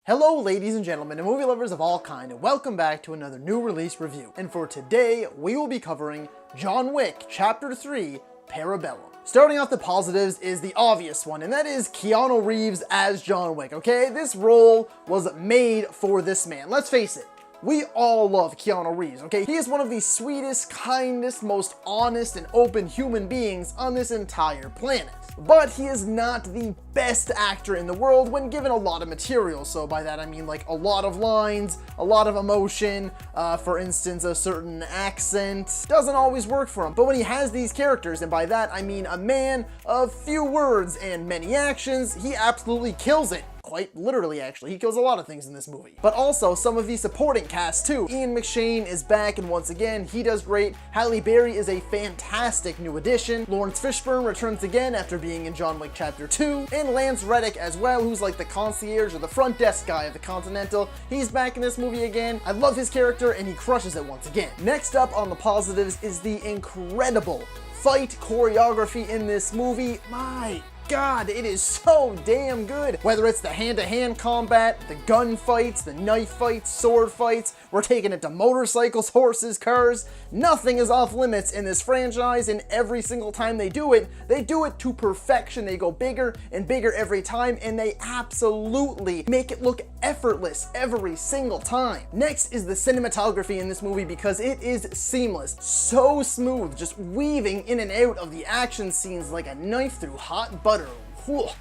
Hello ladies and gentlemen and movie lovers of all kind, and welcome back to another new release review. And for today, we will be covering John Wick Chapter 3, Parabellum. Starting off the positives is the obvious one, and that is Keanu Reeves as John Wick, okay? This role was made for this man, let's face it. We all love Keanu Reeves, okay? He is one of the sweetest, kindest, most honest, and open human beings on this entire planet. But he is not the best actor in the world when given a lot of material. So by that I mean like a lot of lines, a lot of emotion, for instance a certain accent doesn't always work for him. But when he has these characters, and by that I mean a man of few words and many actions, he absolutely kills it. Quite literally, actually. He kills a lot of things in this movie. But also, some of the supporting cast, too. Ian McShane is back, and once again, he does great. Halle Berry is a fantastic new addition. Lawrence Fishburne returns again after being in John Wick Chapter 2. And Lance Reddick as well, who's like the concierge or the front desk guy of the Continental. He's back in this movie again. I love his character, and he crushes it once again. Next up on the positives is the incredible fight choreography in this movie. My God, it is so damn good. Whether it's the hand-to-hand combat, the gun fights, the knife fights, sword fights, we're taking it to motorcycles, horses, cars. Nothing is off limits in this franchise, and every single time they do it to perfection. They go bigger and bigger every time, and they absolutely make it look effortless every single time. Next is the cinematography in this movie because it is seamless, so smooth, just weaving in and out of the action scenes like a knife through hot butter.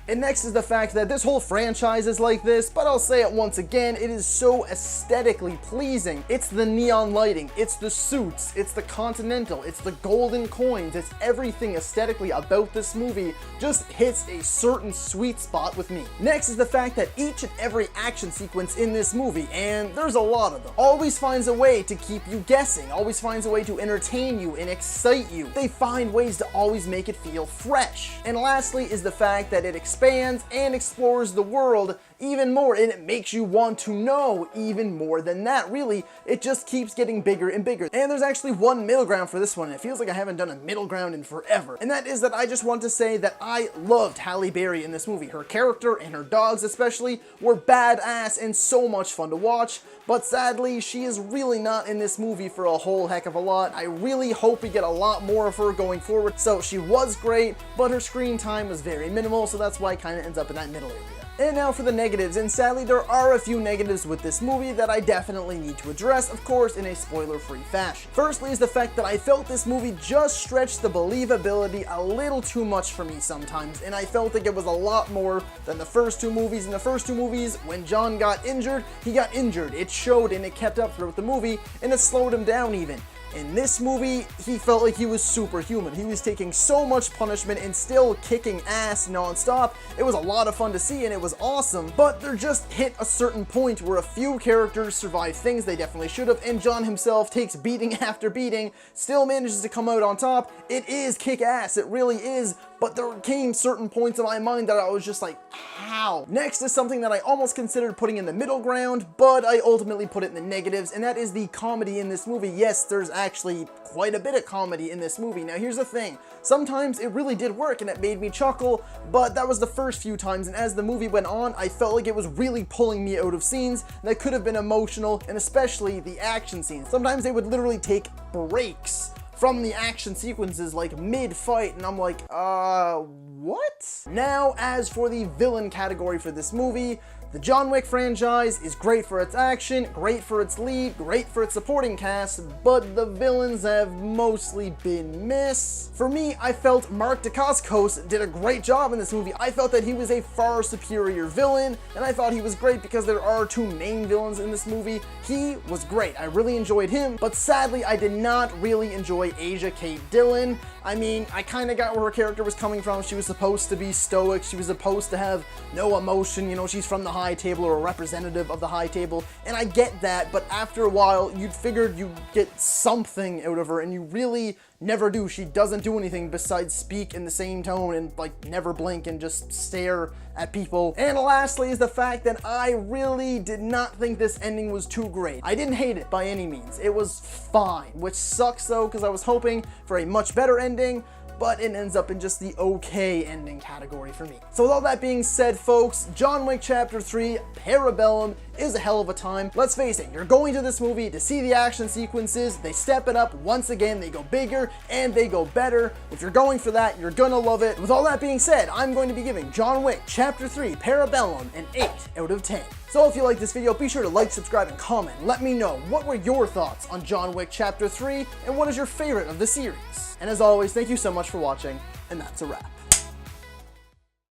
And next is the fact that this whole franchise is like this, but I'll say it once again, it is so aesthetically pleasing. It's the neon lighting, it's the suits, it's the Continental, it's the golden coins, it's everything aesthetically about this movie just hits a certain sweet spot with me. Next is the fact that each and every action sequence in this movie, and there's a lot of them, always finds a way to keep you guessing, always finds a way to entertain you and excite you. They find ways to always make it feel fresh. And lastly is the fact that it expands and explores the world even more, and it makes you want to know even more than that. Really, it just keeps getting bigger and bigger. And there's actually one middle ground for this one. It feels like I haven't done a middle ground in forever. And that is that I just want to say that I loved Halle Berry in this movie. Her character and her dogs especially were badass and so much fun to watch. But sadly, she is really not in this movie for a whole heck of a lot. I really hope we get a lot more of her going forward. So she was great, but her screen time was very minimal, so that's why it kind of ends up in that middle area. And now for the negatives, and sadly there are a few negatives with this movie that I definitely need to address, of course in a spoiler-free fashion. Firstly is the fact that I felt this movie just stretched the believability a little too much for me sometimes, and I felt like it was a lot more than the first two movies. In the first two movies, when John got injured, he got injured. It showed and it kept up throughout the movie, and it slowed him down even. In this movie, he felt like he was superhuman. He was taking so much punishment and still kicking ass non-stop. It was a lot of fun to see and it was awesome, but there just hit a certain point where a few characters survive things they definitely should have, and John himself takes beating after beating, still manages to come out on top. It is kick-ass, it really is, but there came certain points in my mind that I was just like, how? Next is something that I almost considered putting in the middle ground, but I ultimately put it in the negatives, and that is the comedy in this movie. Yes, there's actually quite a bit of comedy in this movie. Now here's the thing, sometimes it really did work and it made me chuckle, but that was the first few times, and as the movie went on, I felt like it was really pulling me out of scenes that could have been emotional, and especially the action scenes. Sometimes they would literally take breaks from the action sequences like mid-fight, and I'm like, what? Now, as for the villain category for this movie, the John Wick franchise is great for its action, great for its lead, great for its supporting cast, but the villains have mostly been miss. For me, I felt Mark Dacascos did a great job in this movie. I felt that he was a far superior villain, and I thought he was great because there are two main villains in this movie. He was great. I really enjoyed him, but sadly, I did not really enjoy Asia Kate Dillon. I mean, I kind of got where her character was coming from. She was supposed to be stoic. She was supposed to have no emotion. You know, she's from the high table or a representative of the high table, and I get that, but after a while, you'd figured you'd get something out of her, and you really never do. She doesn't do anything besides speak in the same tone and like never blink and just stare at people. And lastly is the fact that I really did not think this ending was too great. I didn't hate it by any means. It was fine, which sucks though, because I was hoping for a much better ending, but it ends up in just the okay ending category for me. So with all that being said, folks, John Wick Chapter 3, Parabellum, is a hell of a time. Let's face it, you're going to this movie to see the action sequences. They step it up once again, they go bigger and they go better. If you're going for that, you're gonna love it. With all that being said, I'm going to be giving John Wick Chapter 3, Parabellum an 8 out of 10. So if you like this video, be sure to like, subscribe, and comment. Let me know what were your thoughts on John Wick Chapter 3 and what is your favorite of the series. And as always, thank you so much for watching, and that's a wrap.